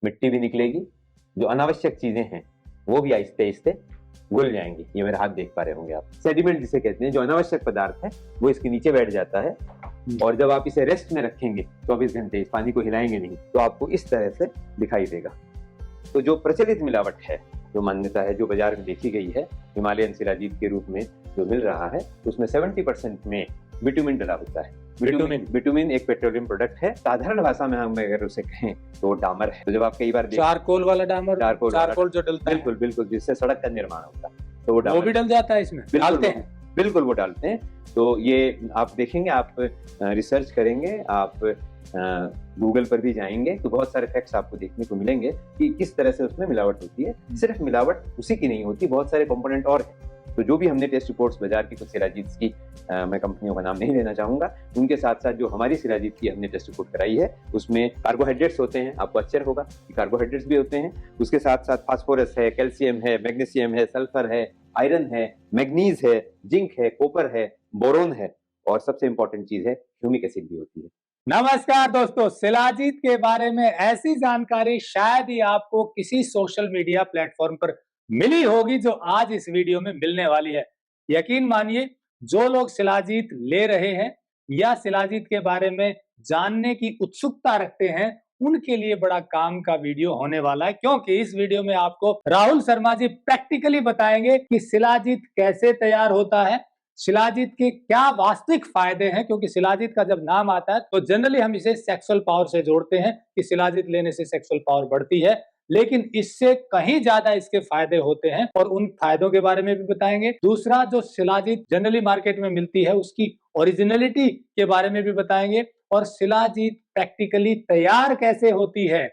मिट्टी भी निकलेगी, जो अनावश्यक चीजें हैं वो भी आहिस्ते आहिस्ते घुल जाएंगी। ये मेरा हाथ देख पा रहे होंगे आप। सेडिमेंट जिसे कहते हैं, जो अनावश्यक पदार्थ है वो इसके नीचे बैठ जाता है, और जब आप इसे रेस्ट में रखेंगे 24 घंटे, इस पानी को हिलाएंगे नहीं, तो आपको इस तरह से दिखाई देगा। तो जो प्रचलित मिलावट है, जो मान्यता है, जो बाजार में देखी गई है, हिमालयन शिलाजीत के रूप में जो मिल रहा है, उसमें 70% में बिटुमिन डला होता है। बिटुमिन एक पेट्रोलियम प्रोडक्ट है। साधारण भाषा में हम अगर उसे कहें तो डामर है। तो जब आप कई बार चारकोल वाला डामर, चारकोल जो डलता है, बिल्कुल बिल्कुल, जिससे सड़क का निर्माण होता है, तो वो भी डल जाता है इसमें, डालते हैं, बिल्कुल वो डालते हैं। तो ये आप देखेंगे, आप रिसर्च करेंगे, आप गूगल पर भी जाएंगे तो बहुत सारे फैक्ट्स आपको देखने को मिलेंगे कि किस तरह से उसमें मिलावट होती है। सिर्फ मिलावट उसी की नहीं होती, बहुत सारे कंपोनेंट और हैं। तो जो भी हमने टेस्ट रिपोर्ट्स बाजार की कुछ शिलाजीत की, मैं कंपनियों का नाम नहीं लेना चाहूंगा, उनके साथ साथ जो हमारी शिलाजीत की हमने टेस्ट रिपोर्ट कराई है, उसमें कार्बोहाइड्रेट्स होते हैं। आपको आश्चर्य होगा कि कार्बोहाइड्रेट्स भी होते हैं। उसके साथ साथ फास्फोरस है, कैल्शियम है, मैग्नीशियम है, सल्फर है, आयरन है, मैग्नीज है, जिंक है, कॉपर है, बोरोन है, और सबसे इंपॉर्टेंट चीज है ह्यूमिक एसिड भी होती है। नमस्कार दोस्तों, शिलाजीत के बारे में ऐसी जानकारी शायद ही आपको किसी सोशल मीडिया प्लेटफॉर्म पर मिली होगी जो आज इस वीडियो में मिलने वाली है। यकीन मानिए, जो लोग शिलाजीत ले रहे हैं या शिलाजीत के बारे में जानने की उत्सुकता रखते हैं, उनके लिए बड़ा काम का वीडियो होने वाला है, क्योंकि इस वीडियो में आपको राहुल शर्मा जी प्रैक्टिकली बताएंगे कि शिलाजीत कैसे तैयार होता है, शिलाजीत के क्या वास्तविक फायदे हैं। क्योंकि शिलाजीत का जब नाम आता है तो जनरली हम इसे सेक्सुअल पावर से जोड़ते हैं कि शिलाजीत लेने से सेक्सुअल पावर बढ़ती है, लेकिन इससे कहीं ज्यादा इसके फायदे होते हैं, और उन फायदों के बारे में भी बताएंगे। दूसरा, जो शिलाजीत जनरली मार्केट में मिलती है उसकी ओरिजिनलिटी के बारे में भी बताएंगे, और शिलाजीत प्रैक्टिकली तैयार कैसे होती है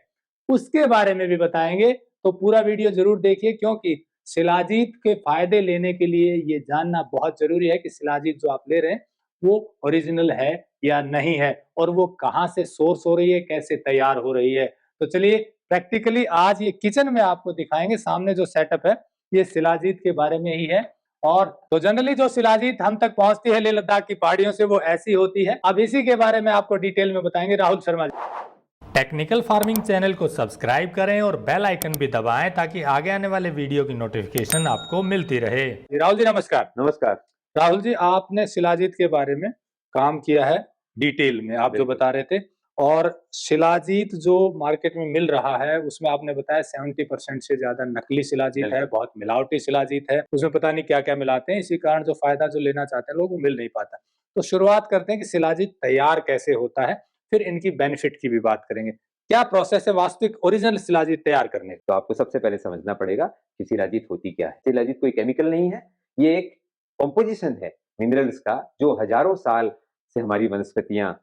उसके बारे में भी बताएंगे। तो पूरा वीडियो जरूर देखिए, क्योंकि शिलाजीत के फायदे लेने के लिए ये जानना बहुत जरूरी है कि शिलाजीत जो आप ले रहे हैं वो ओरिजिनल है या नहीं है, और वो कहाँ से सोर्स हो रही है, कैसे तैयार हो रही है। तो चलिए प्रैक्टिकली आज ये किचन में आपको दिखाएंगे। सामने जो सेटअप है ये शिलाजीत के बारे में ही है। और तो जनरली जो शिलाजीत हम तक पहुंचती है लेह लद्दाख की पहाड़ियों से, वो ऐसी होती है। अब इसी के बारे में आपको डिटेल में बताएंगे Rahul Sharma ji. Technical farming channel को सब्सक्राइब करें और बेल आइकन भी दबाएं ताकि आगे आने वाले वीडियो की नोटिफिकेशन आपको मिलती रहे। राहुल जी नमस्कार। नमस्कार राहुल जी, आपने शिलाजीत के बारे में काम किया है डिटेल में, आप जो बता रहे थे, और शिलाजीत जो मार्केट में मिल रहा है उसमें आपने बताया 70% से ज्यादा नकली शिलाजीत है, बहुत मिलावटी शिलाजीत है, उसमें पता नहीं क्या क्या मिलाते हैं। इसी कारण जो फायदा जो लेना चाहते हैं लोग वो मिल नहीं पाता। तो शुरुआत करते हैं कि शिलाजीत तैयार कैसे होता है, फिर इनकी बेनिफिट की भी बात करेंगे। क्या प्रोसेस है वास्तविक ओरिजिनल शिलाजीत तैयार करने का? तो आपको सबसे पहले समझना पड़ेगा कि शिलाजीत होती क्या है। शिलाजीत कोई केमिकल नहीं है, ये एक कॉम्पोजिशन है मिनरल्स का, जो हजारों साल से हमारी वनस्पतियां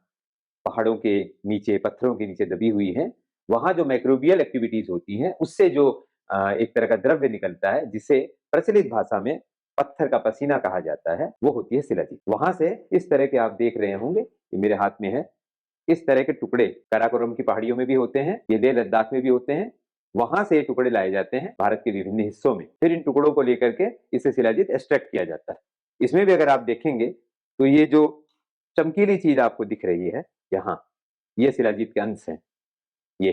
पहाड़ों के नीचे, पत्थरों के नीचे दबी हुई हैं। वहां जो माइक्रोबियल एक्टिविटीज होती हैं, उससे जो एक तरह का द्रव्य निकलता है, जिसे प्रचलित भाषा में पत्थर का पसीना कहा जाता है, वो होती है शिलाजीत। वहां से इस तरह के आप देख रहे होंगे, ये मेरे हाथ में है, इस तरह के टुकड़े काराकोरम की पहाड़ियों में भी होते हैं, ये लेह लद्दाख में भी होते हैं। वहां से ये टुकड़े लाए जाते हैं भारत के विभिन्न हिस्सों में, फिर इन टुकड़ों को लेकर के इसे शिलाजीत एक्सट्रैक्ट किया जाता है। इसमें भी अगर आप देखेंगे तो ये जो चमकीली चीज आपको दिख रही है यहाँ, ये शिलाजीत के अंश हैं। ये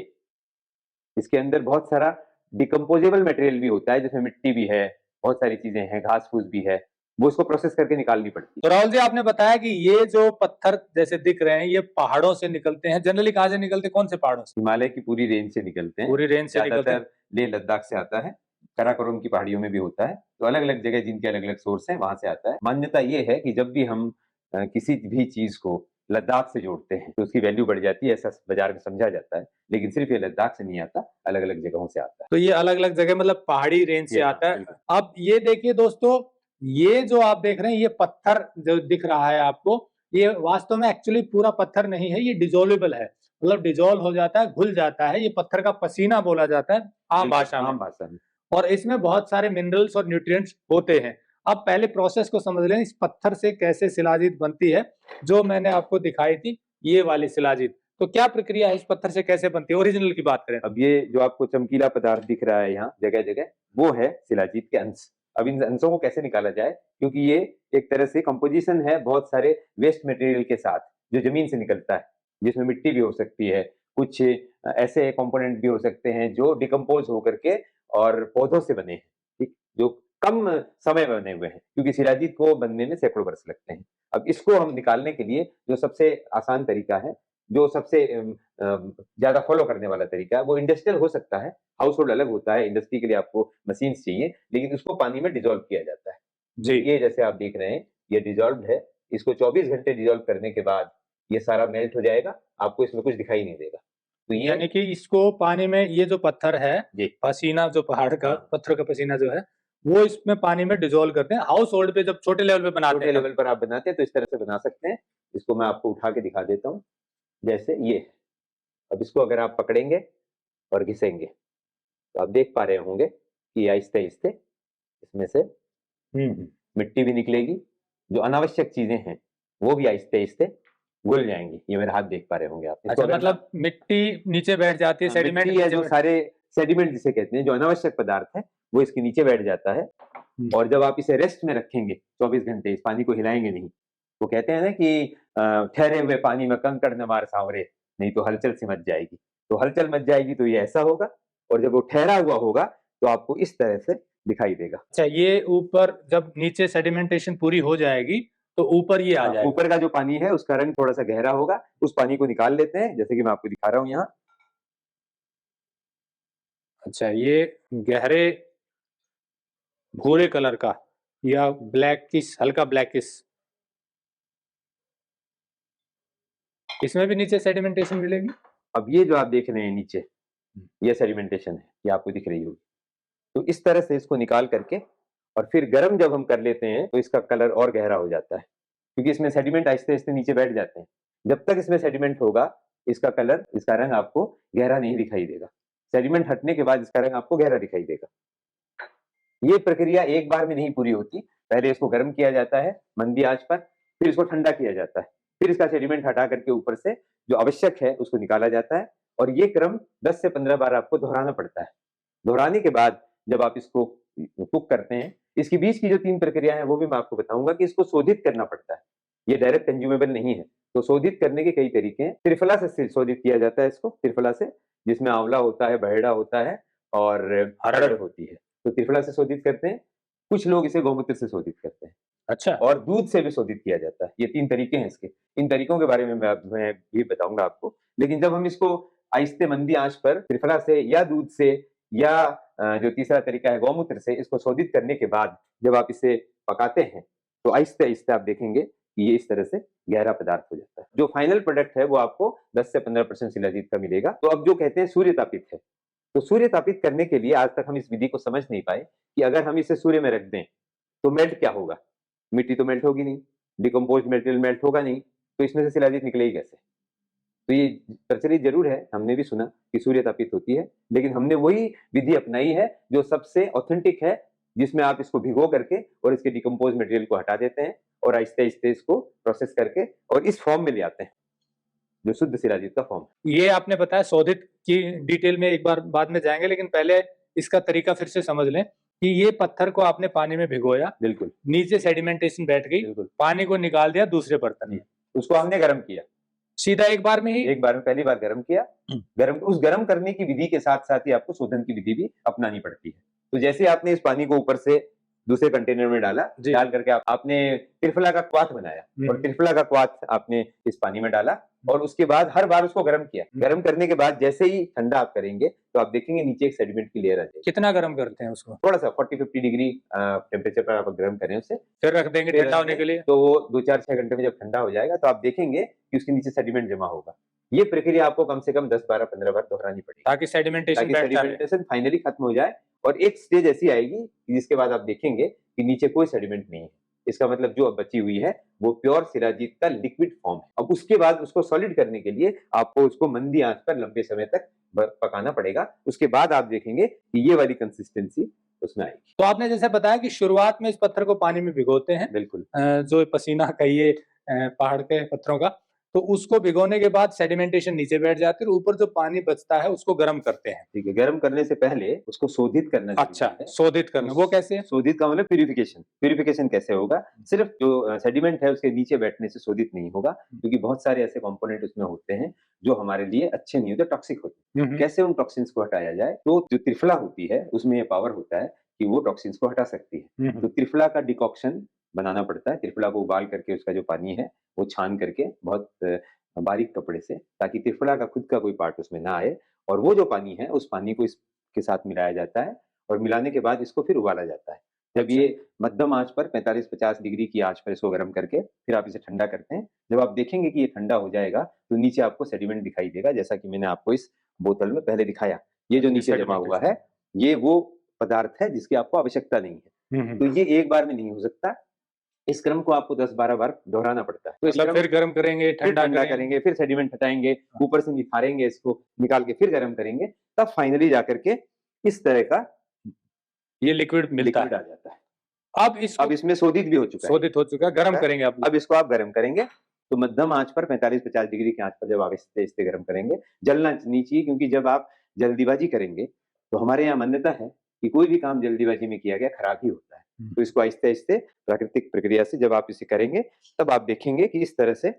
इसके अंदर बहुत सारा डिकम्पोजेबल मटेरियल भी होता है, जिसमें मिट्टी भी है, बहुत सारी चीजें हैं, घास फूस भी है, वो इसको प्रोसेस करके निकालनी पड़ती है। तो राहुल जी, आपने बताया कि ये जो पत्थर जैसे दिख रहे हैं ये पहाड़ों से निकलते हैं। जनरली कहाँ से निकलते हैं, कौन से पहाड़ों से? हिमालय की पूरी रेंज से निकलते हैं, पूरी रेंज से निकलते हैं। लेह लद्दाख से आता है, काराकोरम की पहाड़ियों में भी होता है। तो अलग अलग जगह जिनके अलग अलग सोर्स हैं, वहां से आता है। मान्यता ये है कि जब भी हम किसी भी चीज को लद्दाख से जोड़ते हैं तो उसकी वैल्यू बढ़ जाती है, ऐसा बाजार में समझा जाता है। लेकिन सिर्फ ये लद्दाख से नहीं आता, अलग अलग जगहों से आता है। तो ये अलग अलग जगह मतलब पहाड़ी रेंज से आता है। अब ये देखिए दोस्तों, ये जो आप देख रहे हैं ये पत्थर जो दिख रहा है आपको, ये वास्तव में एक्चुअली पूरा पत्थर नहीं है, ये डिजोल्वेबल है, मतलब डिजोल्व हो जाता है, घुल जाता है। ये पत्थर का पसीना बोला जाता है आम भाषा में, और इसमें बहुत सारे मिनरल्स और न्यूट्रिएंट्स होते हैं। अब पहले प्रोसेस को समझ लें, इस पत्थर से कैसे शिलाजीत बनती है, जो मैंने आपको दिखाई थी ये वाली शिलाजीत। तो क्या प्रक्रिया है, इस पत्थर से कैसे बनती है, ओरिजिनल की बात करें। अब ये जो आपको चमकीला पदार्थ दिख रहा है यहाँ जगह जगह, वो है शिलाजीत के अंश। अब इन अंशों को कैसे निकाला जाए, क्योंकि ये एक तरह से कंपोजिशन है बहुत सारे वेस्ट मटेरियल के साथ, जो जमीन से निकलता है, जिसमें मिट्टी भी हो सकती है, कुछ ऐसे कंपोनेंट भी हो सकते हैं जो डिकम्पोज होकर के और पौधों से बने हैं, ठीक, जो कम समय में बने हुए हैं, क्योंकि शिलाजीत को बनने में सैकड़ों वर्ष लगते हैं। अब इसको हम निकालने के लिए जो सबसे आसान तरीका है, जो सबसे ज्यादा फॉलो करने वाला तरीका है, वो इंडस्ट्रियल हो सकता है, हाउस होल्ड अलग होता है, इंडस्ट्री के लिए आपको मशीन चाहिए, लेकिन उसको पानी में डिजोल्व किया जाता है जी। ये जैसे आप देख रहे हैं, ये डिजोल्व है, इसको 24 घंटे डिजोल्व करने के बाद ये सारा मेल्ट हो जाएगा, आपको इसमें कुछ दिखाई नहीं देगा। तो ये यानी कि इसको पानी में, ये जो पत्थर है, जी पसीना जो पहाड़ का, हाँ। पत्थर का पसीना जो है, वो इसमें पानी में डिसॉल्व करते हैं। हाउस होल्ड पे जब छोटे लेवल पे बनाते छोटे हैं लेवल पर आप बनाते हैं तो इस तरह से बना सकते हैं। इसको मैं आपको उठा के दिखा देता हूँ, जैसे ये है। अब इसको अगर आप पकड़ेंगे और घिसेंगे, तो आप देख पा रहे होंगे कि आहिस्ते-आहिस्ते इसमें से मिट्टी भी निकलेगी, जो अनावश्यक चीजें हैं, वो भी आहिस्ते-आहिस्ते घुल जाएँगी। ये मेरा हाथ देख पा रहे होंगे आप। इसको अच्छा, अगर मतलब मिट्टी नीचे बैठ जाती है, हाँ, सेडिमेंट मिट्टी या नीचे जो बैठ। सारे सेडिमेंट जिसे कहते हैं, जो अनावश्यक पदार्थ है, वो इसके नीचे बैठ जाता है। और जब आप इसे रेस्ट में रखेंगे 24 घंटे, इस पानी को हिलाएंगे नहीं, वो कहते हैं ना कि ठहरे हुए पानी में कंकड़ न मार सांवरे, नहीं तो हलचल से मच जाएगी। तो हलचल मच जाएगी तो ये ऐसा होगा, और जब वो ठहरा हुआ होगा तो आपको इस तरह से दिखाई देगा। अच्छा, ये ऊपर जब नीचे सेडिमेंटेशन पूरी हो जाएगी तो ऊपर ये आ जाएगा। ऊपर का जो पानी है उसका रंग थोड़ा सा गहरा होगा, उस पानी को निकाल लेते हैं, जैसे कि मैं आपको दिखा रहा हूँ यहाँ। अच्छा, ये गहरे भूरे कलर का या ब्लैकिश, हल्का ब्लैकिश, इसमें भी नीचे सेडिमेंटेशन मिलेगी। अब ये जो आप देख रहे हैं नीचे, ये सेडिमेंटेशन है, ये आपको दिख रही होगी। तो इस तरह से इसको निकाल करके और फिर गर्म जब हम कर लेते हैं तो इसका कलर और गहरा हो जाता है, क्योंकि इसमें सेडिमेंट आहिस्ते-आहिस्ते नीचे बैठ जाते हैं। जब तक इसमें सेडिमेंट होगा, इसका कलर, इसका रंग आपको गहरा नहीं दिखाई देगा। सेडिमेंट हटने के बाद इसका रंग आपको गहरा दिखाई देगा। ये प्रक्रिया एक बार में नहीं पूरी होती, पहले इसको गर्म किया जाता है मंदी आंच पर, फिर इसको ठंडा किया जाता है, फिर इसका सेडिमेंट हटा करके ऊपर से जो आवश्यक है उसको निकाला जाता है, और ये क्रम 10 से 15 बार आपको दोहराना पड़ता है। दोहराने के बाद जब आप इसको कुक करते हैं, इसके बीच की जो 3 प्रक्रिया है वो भी मैं आपको बताऊंगा कि इसको शोधित करना पड़ता है। ये डायरेक्ट कंज्यूमेबल नहीं है, तो शोधित करने के कई तरीके हैं। त्रिफला से शोधित किया जाता है इसको, त्रिफला से, जिसमें आंवला होता है, बहेड़ा होता है और हरड़ होती है। तो त्रिफला से शोधित करते हैं, कुछ लोग इसे गौमूत्र से शोधित करते हैं। अच्छा, और दूध से भी शोधित किया जाता है। ये 3 तरीके हैं इसके। इन तरीकों के बारे में मैं भी बताऊंगा आपको। लेकिन जब हम इसको आहिस्ते मंदी आंच पर त्रिफला से या दूध से या जो तीसरा तरीका है गौमूत्र से, इसको शोधित करने के बाद जब आप इसे पकाते हैं, तो आहिस्ते-आहिस्ते आप देखेंगे कि ये इस तरह से गहरा पदार्थ हो जाता है। जो फाइनल प्रोडक्ट है वो आपको 10 से 15% शिलाजीत का मिलेगा। तो अब जो कहते हैं सूर्य तापित है, तो सूर्य तापित करने के लिए आज तक हम इस विधि को समझ नहीं पाए कि अगर हम इसे सूर्य में रख दें, तो मेल्ट क्या होगा? मिट्टी तो मेल्ट होगी नहीं, डिकम्पोज्ड मटेरियल मेल्ट होगा नहीं, तो इसमें से शिलाजीत निकलेगी कैसे? तो ये प्रचलित जरूर है, हमने भी सुना कि सूर्य तापित होती है, लेकिन हमने वही विधि अपनाई है जो सबसे ऑथेंटिक है, जिसमें आप इसको भिगो करके और इसके डिकम्पोज मटेरियल को हटा देते हैं और आहिस्ते-आहिस्ते इसको प्रोसेस करके और इस फॉर्म में ले आते हैं, जो शुद्ध शिलाजीत का फॉर्म है। ये आपने बताया, शोधित की डिटेल में एक बार बाद में जाएंगे, लेकिन पहले इसका तरीका फिर से समझ लें कि ये पत्थर को आपने पानी में भिगोया, बिल्कुल, नीचे सेडिमेंटेशन बैठ गई, बिल्कुल। पानी को निकाल दिया दूसरे बर्तन में, उसको हमने गर्म किया, सीधा एक बार में ही। एक बार में पहली बार गर्म किया। उस गर्म करने की विधि के साथ-साथ ही आपको शोधन की विधि भी अपनानी पड़ती है। तो जैसे आपने इस पानी को ऊपर से दूसरे कंटेनर में डाला, डाल करके आपने त्रिफला का क्वाथ बनाया और त्रिफला का क्वाथ आपने इस पानी में डाला और उसके बाद हर बार उसको गर्म किया। गर्म करने के बाद जैसे ही ठंडा आप करेंगे तो आप देखेंगे नीचे एक सेडिमेंट की लेयर आ जाएगी। कितना गर्म करते हैं उसको? थोड़ा सा 40-50 डिग्री टेम्परेचर पर आप गर्म करें उसे, फिर रख देंगे ठंडा होने के लिए। तो वो 2-4-6 घंटे में जब ठंडा हो जाएगा तो आप देखेंगे कि उसके नीचे सेडिमेंट जमा होगा। ये प्रक्रिया आपको कम से कम 10-12-15 बार दोहरानी पड़ेगी ताकि सेडिमेंटेशन फाइनली खत्म हो जाए और एक स्टेज ऐसी आएगी जिसके बाद आप देखेंगे कि नीचे कोई सेडिमेंट नहीं है। इसका मतलब जो अब बची हुई है वो प्योर शिलाजीत का लिक्विड फॉर्म है। अब उसके बाद उसको सॉलिड करने के लिए आपको उसको मंदी आंच पर लंबे समय तक पकाना पड़ेगा। उसके बाद आप देखेंगे कि ये वाली कंसिस्टेंसी उसमें आएगी। तो आपने जैसे बताया कि शुरुआत में इस पत्थर को पानी में भिगोते हैं, बिल्कुल, जो पसीना कहिए पहाड़ के पत्थरों का, तो उसको भिगोने के बाद सेडिमेंटेशन नीचे बैठ जाती है और ऊपर जो पानी बचता है उसको गर्म करते हैं। ठीक है, गर्म करने से पहले उसको शोधित करना जरूरी अच्छा, है। शोधित करना, वो कैसे? शोधित का मतलब प्यूरिफिकेशन। प्यूरिफिकेशन कैसे होगा? सिर्फ जो सेडिमेंट है उसके नीचे बैठने से शोधित नहीं होगा, क्योंकि बहुत सारे ऐसे कंपोनेंट उसमें होते हैं जो हमारे लिए अच्छे नहीं होते, टॉक्सिक होते हैं। कैसे उन टॉक्सिन्स को हटाया जाए? तो जो त्रिफला होती है उसमें ये पावर होता है कि वो टॉक्सिन्स को हटा सकती है। तो त्रिफला का डिकॉक्शन बनाना पड़ता है। त्रिफला को उबाल करके उसका जो पानी है वो छान करके बहुत बारीक कपड़े से, ताकि त्रिफला का खुद का कोई पार्ट उसमें ना आए, और वो जो पानी है उस पानी को इसके साथ मिलाया जाता है और मिलाने के बाद इसको फिर उबाला जाता है। जब ये मध्यम आंच पर 45-50 डिग्री की आंच पर इसको गर्म करके फिर आप इसे ठंडा करते हैं। जब आप देखेंगे कि ये ठंडा हो जाएगा तो नीचे आपको सेडिमेंट दिखाई देगा, जैसा कि मैंने आपको इस बोतल में पहले दिखाया। ये जो नीचे जमा हुआ है ये वो पदार्थ है जिसकी आपको आवश्यकता नहीं है। तो ये एक बार में नहीं हो सकता, इस क्रम को आपको 10-12 बार दोहराना पड़ता है। तो इस मतलब क्रम फिर गर्म करेंगे, फिर ठंडा ठंडा करेंगे, फिर सेडिमेंट हटाएंगे, ऊपर से निखारेंगे, इसको निकाल के फिर गर्म करेंगे, तब फाइनली जाकर के इस तरह का ये लिक्विड मिलता लिक्विड है। आ जाता है। अब इसमें शोधित भी हो चुका है। शोधित हो चुका है, गर्म करेंगे आप। अब इसको आप गर्म करेंगे तो मध्यम आंच पर 45-50 डिग्री की आंच पर जब आप आहिस्ते-आहिस्ते गर्म करेंगे, जलना नहीं चाहिए, क्योंकि जब आप जल्दीबाजी करेंगे तो हमारे यहाँ मान्यता है कि कोई भी काम जल्दीबाजी में किया गया खराब ही होता है। तो इसको आहिस्ते-आहिस्ते प्राकृतिक प्रक्रिया से जब आप इसे करेंगे तब आप देखेंगे कि इस तरह से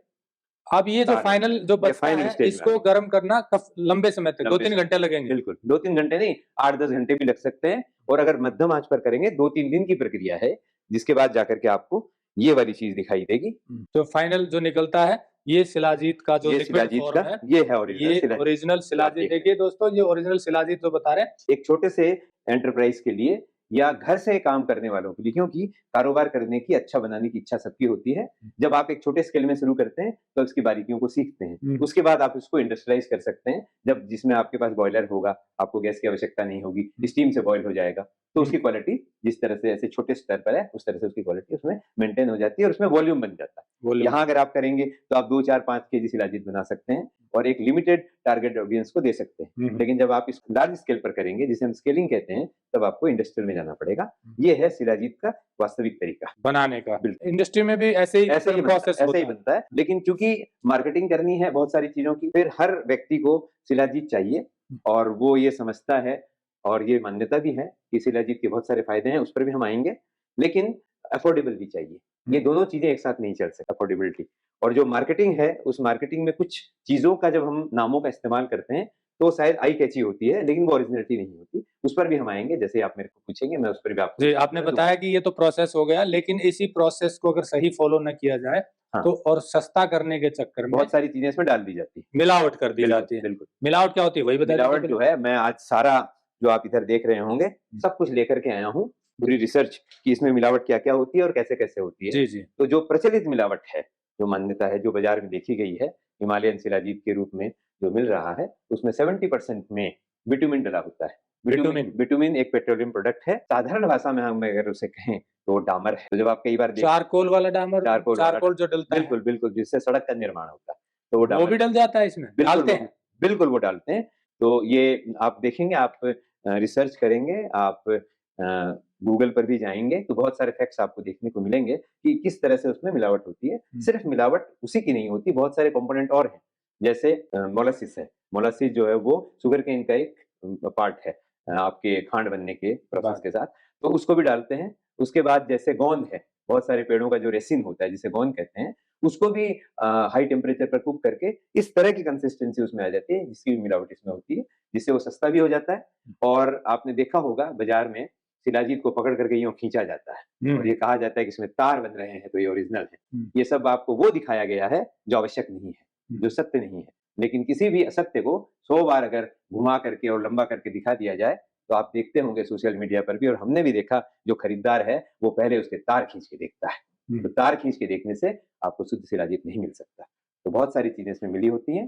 अब ये जो फाइनल जो बचता है इसको गर्म करना लंबे समय तक 2-3 घंटे लगेंगे। बिल्कुल, 2-3 घंटे नहीं, 8-10 घंटे भी लग सकते हैं, और अगर मध्यम आंच पर करेंगे 2-3 दिन की प्रक्रिया है, जिसके बाद जाकर के आपको ये वाली चीज दिखाई देगी। तो फाइनल जो निकलता है ये शिलाजीत का जो लिक्विड फॉर्म है, ये है ओरिजिनल शिलाजीत। देखिए दोस्तों, ये ओरिजिनल शिलाजीत जो बता रहे हैं एक छोटे से एंटरप्राइज के लिए या घर से काम करने वालों के लिए, क्योंकि कारोबार करने की, अच्छा बनाने की इच्छा सबकी होती है। जब आप एक छोटे स्केल में शुरू करते हैं तो उसकी बारीकियों को सीखते हैं, उसके बाद आप उसको इंडस्ट्रियलाइज कर सकते हैं। जब जिसमें आपके पास बॉयलर होगा, आपको गैस की आवश्यकता नहीं होगी, स्टीम से बॉयल हो जाएगा, तो उसकी क्वालिटी जिस तरह से ऐसे छोटे स्तर पर है उस तरह से उसकी क्वालिटी उसमें मेंटेन हो जाती है और उसमें वॉल्यूम बन जाता है। यहाँ अगर आप करेंगे तो आप 2-4-5 केजी शिलाजीत बना सकते हैं और एक लिमिटेड टारगेट ऑडियंस को दे सकते हैं। लेकिन जब आप इस लार्ज स्केल पर करेंगे, जिसे हम स्केलिंग कहते हैं, तब आपको इंडस्ट्रियल में जाना पड़ेगा। ये है शिलाजीत का वास्तविक तरीका बनाने का। इंडस्ट्री में भी ऐसे ही प्रोसेस बनता है, लेकिन चूंकि मार्केटिंग करनी है बहुत सारी चीजों की, फिर हर व्यक्ति को शिलाजीत चाहिए और वो ये समझता है और ये मान्यता भी है कि शिलाजीत के बहुत सारे फायदे हैं, उस पर भी हम आएंगे, लेकिन अफोर्डेबल भी चाहिए। ये दोनों चीजें एक साथ नहीं चल सकती, अफोर्डेबिलिटी और जो मार्केटिंग है, उस मार्केटिंग में कुछ चीजों का जब हम नामों का इस्तेमाल करते हैं तो शायद आई कैची होती है, लेकिन वो ओरिजिनलिटी नहीं होती। उस पर भी हम आएंगे, जैसे आप मेरे को पूछेंगे मैं उस पर भी आपको। जी, आपने बताया कि ये तो प्रोसेस हो गया, लेकिन इसी प्रोसेस को अगर सही फॉलो न किया जाए तो और सस्ता करने के चक्कर में बहुत सारी चीजें इसमें डाल दी जाती है, मिलावट कर दी जाती है। बिल्कुल। मिलावट क्या होती है वही बता दीजिए। मिलावट जो है, मैं आज सारा जो आप इधर देख रहे होंगे सब कुछ लेकर के आया हूँ, पूरी रिसर्च कि इसमें मिलावट क्या क्या होती है और कैसे कैसे होती है। जी जी। तो जो प्रचलित मिलावट है, जो मान्यता है, जो बाजार में देखी गई है, हिमालयन शिलाजीत के रूप में जो मिल रहा है, उसमें 70% में बिटुमिन डला होता है। बिटुमिन एक पेट्रोलियम प्रोडक्ट है। साधारण भाषा में हम अगर उसे कहें तो डामर है। तो जब आप कई बार चारकोल वाला डामर, चारकोल जो डलता है, बिल्कुल बिल्कुल, जिससे सड़क का निर्माण होता है, तो वो भी डल जाता है इसमें, डालते हैं, बिल्कुल वो डालते हैं। तो ये आप देखेंगे, आप रिसर्च करेंगे, आप गूगल पर भी जाएंगे तो बहुत सारे फैक्ट्स आपको देखने को मिलेंगे कि किस तरह से उसमें मिलावट होती है। सिर्फ मिलावट उसी की नहीं होती, बहुत सारे कंपोनेंट और हैं, जैसे मोलासिस है। मोलासिस जो है वो शुगर केन का एक पार्ट है आपके खांड बनने के प्रोसेस के साथ, तो उसको भी डालते हैं। उसके बाद जैसे गोंद है, बहुत सारे पेड़ों का जो रेसिन होता है जिसे गोंद कहते हैं, उसको भी हाई टेम्परेचर पर कुक करके इस तरह की कंसिस्टेंसी उसमें आ जाती है, जिसकी मिलावट इसमें होती है, जिससे वो सस्ता भी हो जाता है। और आपने देखा होगा बाजार में शिलाजीत को पकड़ करके यूं खींचा जाता है और ये कहा जाता है कि इसमें तार बन रहे हैं तो ये ओरिजिनल है। ये सब आपको वो दिखाया गया है जो आवश्यक नहीं है, जो सत्य नहीं है। लेकिन किसी भी असत्य को 100 बार अगर घुमा करके और लंबा करके दिखा दिया जाए तो आप देखते होंगे सोशल मीडिया पर भी, और हमने भी देखा, जो खरीदार है वो पहले उसके तार खींच के देखता है। तो तार खींच के देखने से आपको शुद्ध शिलाजीत नहीं मिल सकता। तो बहुत सारी चीजें इसमें मिली होती हैं।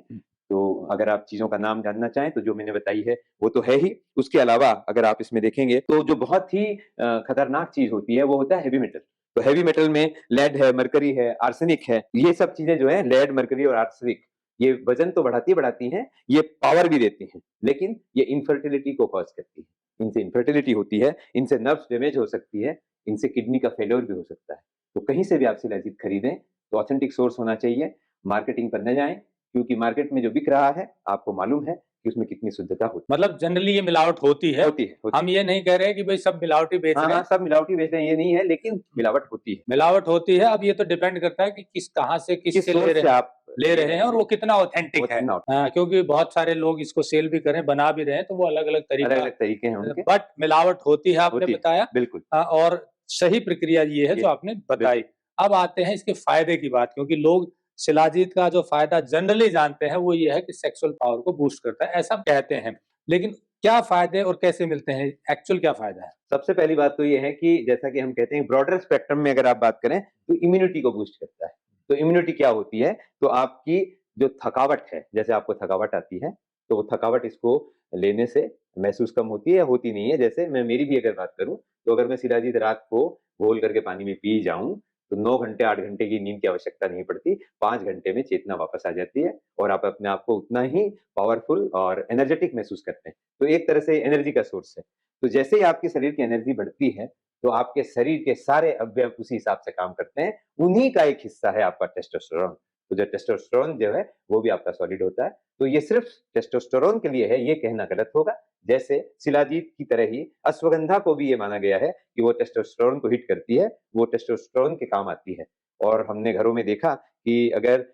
तो अगर आप चीजों का नाम जानना चाहें तो जो मैंने बताई है वो तो है ही, उसके अलावा अगर आप इसमें देखेंगे तो जो बहुत ही खतरनाक चीज होती है वो होता है हैवी मेटल। तो हैवी मेटल में लेड है, मरकरी है, आर्सेनिक है। ये सब चीजें जो है, लेड, मरकरी और आर्सेनिक, ये वजन तो बढ़ाती हैं, ये पावर भी देती हैं, लेकिन ये इनफर्टिलिटी को कॉज करती है। इनसे इनफर्टिलिटी होती है, इनसे नर्व्स डैमेज हो सकती है, इनसे किडनी का फेलियर भी हो सकता है। तो कहीं से भी आप शिलाजीत खरीदें तो ऑथेंटिक सोर्स होना चाहिए। मार्केटिंग पर न जाएं, क्योंकि मार्केट में जो बिक रहा है आपको मालूम है कि उसमें कितनी शुद्धता होती मतलब जनरली ये मिलावट होती है। होती है हम ये नहीं कह रहे कि भाई सब मिलावटी बेच हाँ रहे हाँ, हैं, सब मिलावटी बेच रहे हैं ये नहीं है, लेकिन मिलावट होती है। मिलावट होती है। अब ये तो डिपेंड करता है कि किस कहाँ से किस किससे सोर्स से आप ले रहे हैं और वो कितना ऑथेंटिक वो है। कितना क्योंकि बहुत सारे लोग इसको सेल भी करें, बना भी रहे हैं, तो वो अलग अलग अलग तरीका, अलग तरीके हैं उनके, बट मिलावट होती है, आपने होती है, बताया। बिल्कुल। और सही प्रक्रिया ये है ये जो आपने बताई। बिल्कुल। अब आते हैं इसके फायदे की बात, क्योंकि लोग शिलाजीत का जो फायदा जनरली जानते हैं वो ये है कि सेक्सुअल पावर को बूस्ट करता है, ऐसा कहते हैं। लेकिन क्या फायदे और कैसे मिलते हैं, एक्चुअल क्या फायदा है? सबसे पहली बात तो ये है कि जैसा कि हम कहते हैं ब्रॉडर स्पेक्ट्रम में अगर आप बात करें तो इम्यूनिटी को बूस्ट करता है। तो इम्यूनिटी क्या होती है? तो आपकी जो थकावट है, जैसे आपको थकावट आती है, तो वो थकावट इसको लेने से महसूस कम होती है या होती नहीं है। जैसे मैं मेरी भी अगर बात करूं, तो अगर मैं शिलाजीत रात को घोल करके पानी में पी जाऊं, तो 9 घंटे 8 घंटे की नींद की आवश्यकता नहीं पड़ती, 5 घंटे में चेतना वापस आ जाती है और आप अपने आप को उतना ही पावरफुल और एनर्जेटिक महसूस करते हैं। तो एक तरह से एनर्जी का सोर्स है। तो जैसे ही आपके शरीर की एनर्जी बढ़ती है, तो आपके शरीर के सारे अवयव उसी हिसाब से काम करते हैं। उन्हीं का एक हिस्सा है आपका टेस्टोस्टेरोन। तो जो टेस्टोस्टेरोन जो है, वो भी आपका सॉलिड होता है। तो ये सिर्फ टेस्टोस्टेरोन के लिए है, ये कहना गलत होगा। जैसे शिलाजीत की तरह ही अश्वगंधा को भी ये माना गया है कि वो टेस्टोस्टेरोन को हिट करती है, वो टेस्टोस्टेरोन के काम आती है। और हमने घरों में देखा कि अगर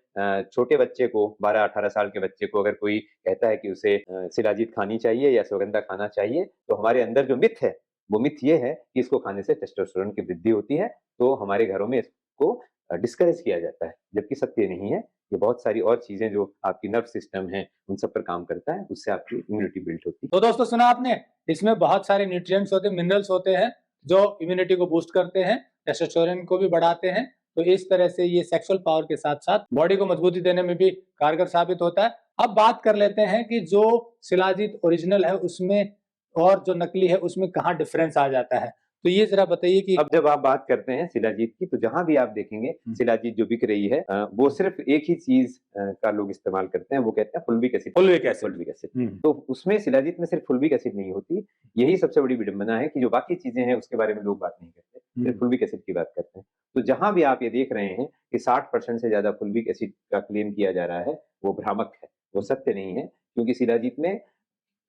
छोटे बच्चे को 12-18 साल के बच्चे को अगर कोई कहता है कि उसे शिलाजीत खानी चाहिए या अश्वगंधा खाना चाहिए, तो हमारे अंदर जो मिथ है, वो मिथ ये है कि इसको खाने से टेस्टोस्टेरोन की वृद्धि होती है, तो हमारे घरों में इसको डिस्करेज किया जाता है, जबकि सत्य नहीं है। ये बहुत सारी और चीजें जो आपकी नर्व सिस्टम है, उन सब पर काम करता है, उससे आपकी इम्यूनिटी बिल्ड होती है। तो दोस्तों सुना आपने, इसमें बहुत सारे न्यूट्रिएंट्स होते हैं, मिनरल्स होते हैं जो इम्यूनिटी को बूस्ट करते हैं, टेस्टोस्टेरोन को भी बढ़ाते हैं। तो इस तरह से ये सेक्सुअल पावर के साथ साथ बॉडी को मजबूती देने में भी कारगर साबित होता है। अब बात कर लेते हैं कि जो शिलाजीत ओरिजिनल है उसमें और जो नकली है उसमें कहाँ डिफरेंस आ जाता है, तो ये जरा बताइए कि अब जब आप बात करते हैं शिलाजीत की, तो जहां भी आप देखेंगे शिलाजीत जो बिक रही है, वो सिर्फ एक ही चीज का लोग इस्तेमाल करते हैं, वो कहते हैं fulvic acid. Fulvic acid. Fulvic acid, तो उसमें शिलाजीत में सिर्फ फुल्विक एसिड नहीं होती। यही सबसे बड़ी विडंबना है कि जो बाकी चीजें हैं उसके बारे में लोग बात नहीं करते, सिर्फ फुल्विक एसिड की बात करते हैं। तो जहां भी आप ये देख रहे हैं कि 60% से ज्यादा फुल्विक एसिड का क्लेम किया जा रहा है, वो भ्रामक है, वो सत्य नहीं है। क्योंकि शिलाजीत में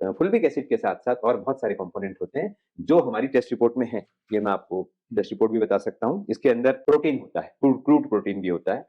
फुल्विक एसिड के साथ साथ और बहुत सारे कंपोनेंट होते हैं जो हमारी टेस्ट रिपोर्ट में है। ये मैं आपको टेस्ट रिपोर्ट भी बता सकता हूँ। इसके अंदर प्रोटीन होता है, क्रूड प्रोटीन भी होता है।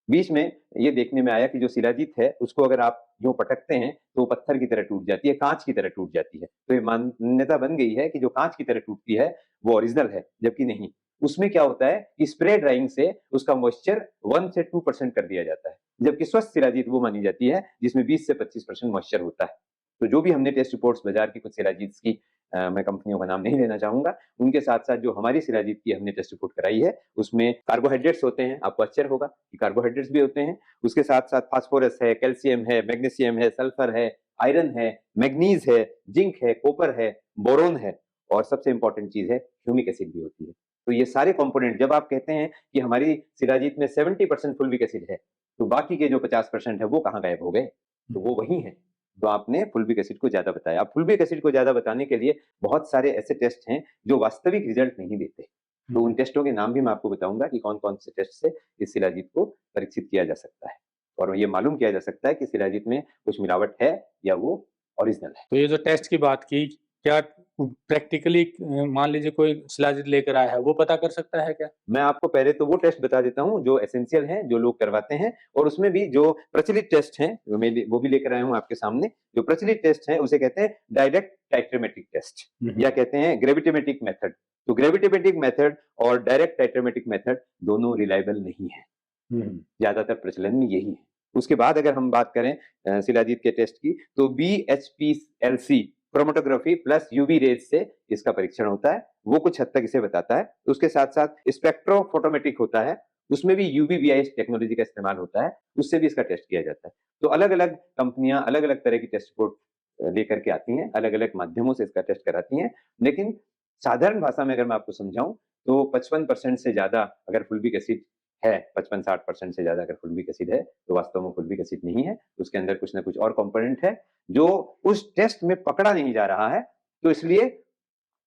बीच में ये देखने में आया कि जो शिलाजीत है उसको अगर आप यूं पटकते हैं तो वो पत्थर की तरह टूट जाती है, कांच की तरह टूट जाती है। तो ये मान्यता बन गई है कि जो कांच की तरह टूटती है वो ओरिजिनल है, जबकि नहीं। उसमें क्या होता है कि स्प्रे ड्राइंग से उसका मॉइस्चर 1 से 2% कर दिया जाता है, जबकि स्वस्थ शिलाजीत वो मानी जाती है जिसमें 20 से 25% मॉइस्चर होता है। तो जो भी हमने टेस्ट रिपोर्ट्स बाजार की कुछ शिलाजीत की, मैं कंपनियों का नाम नहीं लेना चाहूंगा, उनके साथ साथ जो हमारी शिलाजीत की हमने टेस्ट रिपोर्ट कराई है, उसमें कार्बोहाइड्रेट्स होते हैं। आपको आश्चर्य होगा कि कार्बोहाइड्रेट्स भी होते हैं। उसके साथ साथ फास्फोरस है, कैल्शियम है, मैग्नीशियम है, सल्फर है, आयरन है, मैग्नीज है, जिंक है, कॉपर है, बोरोन है, और सबसे इंपॉर्टेंट चीज है ह्यूमिक एसिड भी होती है। तो ये सारे कंपोनेंट, जब आप कहते हैं कि हमारी शिलाजीत में 70% फुल्विक एसिड है, तो बाकी के जो 50% है वो कहाँ गायब हो गए? तो वो वही है। तो आपने फुल्विक एसिड को ज्यादा बताया। अब फुल्विक एसिड को ज्यादा बताने के लिए बहुत सारे ऐसे टेस्ट हैं जो वास्तविक रिजल्ट नहीं देते। तो उन टेस्टों के नाम भी मैं आपको बताऊंगा कि कौन कौन से टेस्ट से इस शिलाजीत को परीक्षित किया जा सकता है और ये मालूम किया जा सकता है कि शिलाजीत में कुछ मिलावट है या वो ओरिजिनल है। तो ये जो टेस्ट की बात की, क्या प्रैक्टिकली मान लीजिए कोई शिलाजीत लेकर आया है, वो पता कर सकता है क्या? मैं आपको पहले तो वो टेस्ट बता देता हूँ जो एसेंशियल हैं, जो लोग करवाते हैं, और उसमें भी जो प्रचलित टेस्ट हैं वो भी लेकर आया हूँ आपके सामने। जो प्रचलित टेस्ट है उसे कहते हैं डायरेक्ट टाइट्रोमेट्रिक टेस्ट या कहते हैं ग्रेविटोमेट्रिक मेथड। तो ग्रेविटोमेट्रिक मेथड और डायरेक्ट टाइट्रोमेट्रिक मेथड दोनों रिलायबल नहीं है, ज्यादातर प्रचलन में यही है। उसके बाद अगर हम बात करें शिलाजीत के टेस्ट की, तो BHPLC chromatography plus UV rays से इसका परीक्षण होता है, वो कुछ हद तक इसे बताता है। उसके साथ साथ स्पेक्ट्रोफोटोमेट्रिक होता है, उसमें भी UV-VIS टेक्नोलॉजी का इस्तेमाल होता है, उससे भी इसका टेस्ट किया जाता है। तो अलग अलग कंपनियां अलग अलग तरह की टेस्ट रिपोर्ट लेकर के आती हैं, अलग अलग माध्यमों से इसका टेस्ट कराती हैं। लेकिन साधारण भाषा में अगर मैं आपको समझाऊं, तो 55% से ज्यादा अगर फुल्विक एसिड है, 55-60% से ज्यादा अगर फुल्विक एसिड है, तो वास्तव में फुल्विक एसिड नहीं है, उसके अंदर कुछ ना कुछ और कंपोनेंट है जो उस टेस्ट में पकड़ा नहीं जा रहा है। तो इसलिए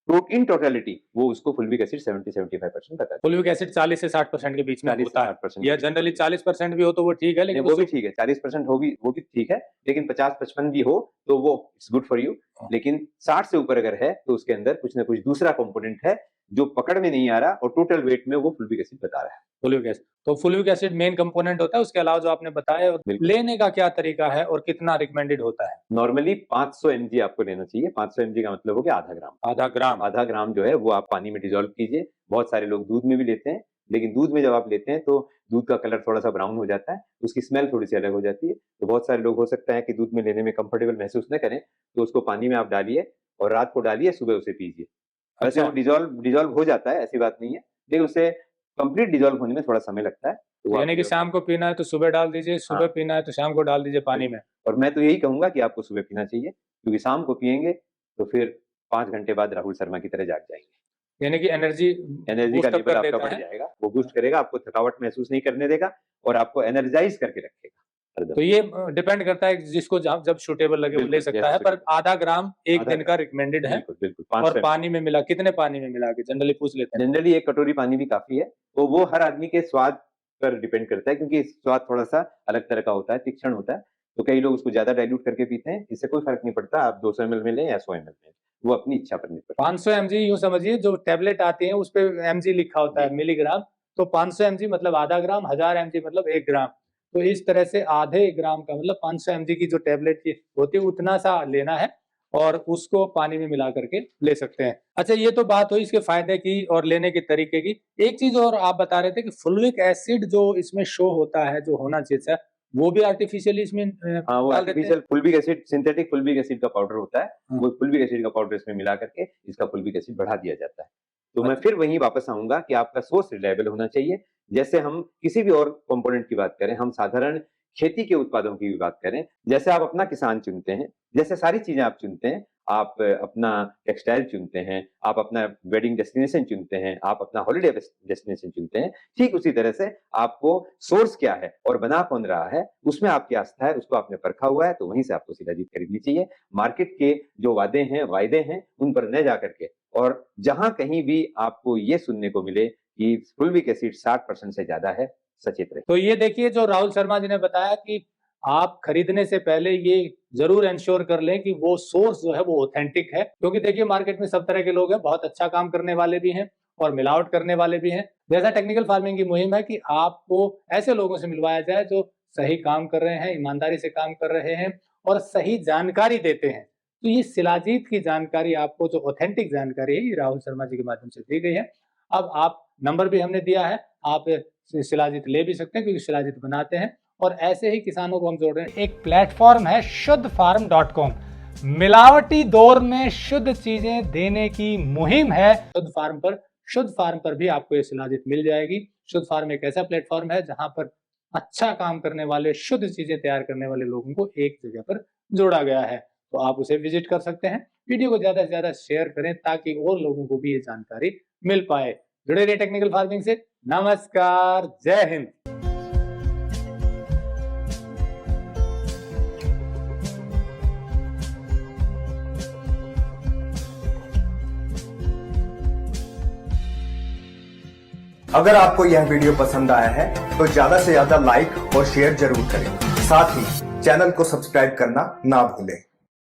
तो इन टोटलिटी वो उसको फुल्विक एसिड 70-75% बताता है। फुल्विक एसिड 40 से 60% के बीच में 40 होता से है 60% या जनरली 40% भी हो तो वो ठीक है, नहीं, लेकिन वो भी ठीक है, 40% होगी वो भी ठीक है, लेकिन 50-55 भी हो तो वो इट्स गुड फॉर यू। लेकिन 60 से ऊपर अगर है तो उसके अंदर कुछ ना कुछ दूसरा कंपोनेंट है जो पकड़ में नहीं आ रहा और टोटल वेट में वो फुल्विक एसिड बता रहा है। फुल्विक एसिड, तो फुल्विक एसिड मेन कंपोनेंट होता है, उसके अलावा जो आपने बताया, और बिल्कुल। लेने का क्या तरीका है और कितना रिकमेंडेड होता है? नॉर्मली 500 mg आपको लेना चाहिए। 500 mg का मतलब हो गया आधा ग्राम। आधा ग्राम जो है वो आप पानी में डिजोल्व कीजिए। बहुत सारे लोग दूध में भी लेते हैं, लेकिन दूध में जब आप लेते हैं तो दूध का कलर थोड़ा सा ब्राउन हो जाता है, उसकी स्मेल थोड़ी सी अलग हो जाती है। तो बहुत सारे लोग हो सकता है कि दूध में लेने में कंफर्टेबल महसूस न करें, तो उसको पानी में आप डालिए और रात को डालिए, सुबह उसे पीजिए। वैसे वो डिजोल्व हो जाता है, ऐसी बात नहीं है, लेकिन उसे कंप्लीट डिजोल्व होने में थोड़ा समय लगता है। तो यानी कि शाम को पीना है तो सुबह डाल दीजिए, सुबह हाँ। पीना है तो शाम को डाल दीजिए पानी में। और मैं तो यही कहूंगा कि आपको सुबह पीना चाहिए, क्योंकि शाम को पिएंगे तो फिर 5 घंटे बाद राहुल शर्मा की तरह जाग जाएंगे। यानी कि एनर्जी का लेवल आपका बढ़ जाएगा, वो बूस्ट करेगा, आपको थकावट महसूस नहीं करने देगा और आपको एनर्जाइज करके रखेगा। तो ये डिपेंड करता है जिसको जब सूटेबल लगे वो ले सकता है, पर आधा ग्राम एक दिन का रिकमेंडेड है। बिल्कुल। और पानी में मिला, कितने पानी में मिला के जनरली पूछ लेते हैं? जनरली 1 कटोरी पानी भी काफी है। तो वो हर आदमी के स्वाद पर डिपेंड करता है, क्योंकि स्वाद थोड़ा सा अलग तरह का होता है, तीक्ष्ण होता है। तो कई लोग उसको ज्यादा डाइल्यूट करके पीते हैं, इससे कोई फर्क नहीं पड़ता, आप 200 ml में लें या 100 ml में, वो अपनी इच्छा पर निर्भर। 500 mg यूं समझिए, जो टैबलेट आती है उस पे mg लिखा होता है, मिलीग्राम। तो 500 mg मतलब आधा ग्राम, 1000 mg मतलब 1 ग्राम। तो इस तरह से आधे ग्राम का मतलब 500 mg की जो टैबलेट की होती है उतना सा लेना है और उसको पानी में मिला करके ले सकते हैं। अच्छा, ये तो बात हुई इसके फायदे की और लेने के तरीके की। एक चीज और आप बता रहे थे कि फुल्विक एसिड जो इसमें शो होता है, जो होना चाहिए, वो भी आर्टिफिशियली इसमें हाँ, वो artificial fulvic acid, synthetic fulvic acid का पाउडर होता है। वो फुल्विक एसिड का पाउडर इसमें मिला करके इसका फुल्विक एसिड बढ़ा दिया जाता है। तो मैं फिर वहीं वापस आऊंगा कि आपका सोर्स रिलायबल होना चाहिए। जैसे हम किसी भी और कंपोनेंट की बात करें, हम साधारण खेती के उत्पादों की भी बात करें, जैसे आप अपना किसान चुनते हैं, जैसे सारी चीजें आप चुनते हैं, आप अपना टेक्सटाइल चुनते हैं, आप अपना वेडिंग डेस्टिनेशन चुनते हैं, आप अपना हॉलिडे डेस्टिनेशन चुनते हैं, ठीक उसी तरह से आपको सोर्स क्या है और बना कौन रहा है, उसमें आपकी आस्था है, उसको आपने परखा हुआ है, तो वहीं से आपको शिलाजीत खरीदनी चाहिए। मार्केट के जो वायदे हैं उन पर न जाकर के, और जहां कहीं भी आपको ये सुनने को मिले कि फुल्विक एसिड 60% से ज्यादा है, सचेत रहे। तो ये देखिए, जो राहुल शर्मा जी ने बताया कि आप खरीदने से पहले ये जरूर इंश्योर कर लें कि वो सोर्स जो है वो ऑथेंटिक है, क्योंकि देखिए मार्केट में सब तरह के लोग हैं, बहुत अच्छा काम करने वाले भी हैं और मिलावट करने वाले भी हैं। जैसा टेक्निकल फार्मिंग की मुहिम है कि आपको ऐसे लोगों से मिलवाया जाए जो सही काम कर रहे हैं, ईमानदारी से काम कर रहे हैं और सही जानकारी देते हैं। तो ये शिलाजीत की जानकारी, आपको जो ऑथेंटिक जानकारी है, ये राहुल शर्मा जी के माध्यम से दी गई है। अब आप नंबर भी हमने दिया है, आप शिलाजीत ले भी सकते हैं क्योंकि शिलाजीत बनाते हैं और ऐसे ही किसानों को हम जोड़ रहे हैं। एक प्लेटफॉर्म है शुद्धफार्म.com। मिलावटी दौर में शुद्ध चीजें देने की मुहिम है शुद्ध फार्म पर। शुद्ध फार्म पर भी आपको ये शिलाजीत मिल जाएगी। शुद्ध फार्म एक ऐसा प्लेटफॉर्म है जहां पर अच्छा काम करने वाले, शुद्ध चीजें तैयार करने वाले लोगों को एक जगह पर जोड़ा गया है। तो आप उसे विजिट कर सकते हैं। वीडियो को ज्यादा से ज्यादा शेयर करें ताकि और लोगों को भी ये जानकारी मिल पाए। जुड़े रहिए टेक्निकल फार्मिंग से। नमस्कार, जय हिंद। अगर आपको यह वीडियो पसंद आया है तो ज्यादा से ज्यादा लाइक और शेयर जरूर करें। साथ ही चैनल को सब्सक्राइब करना ना भूलें।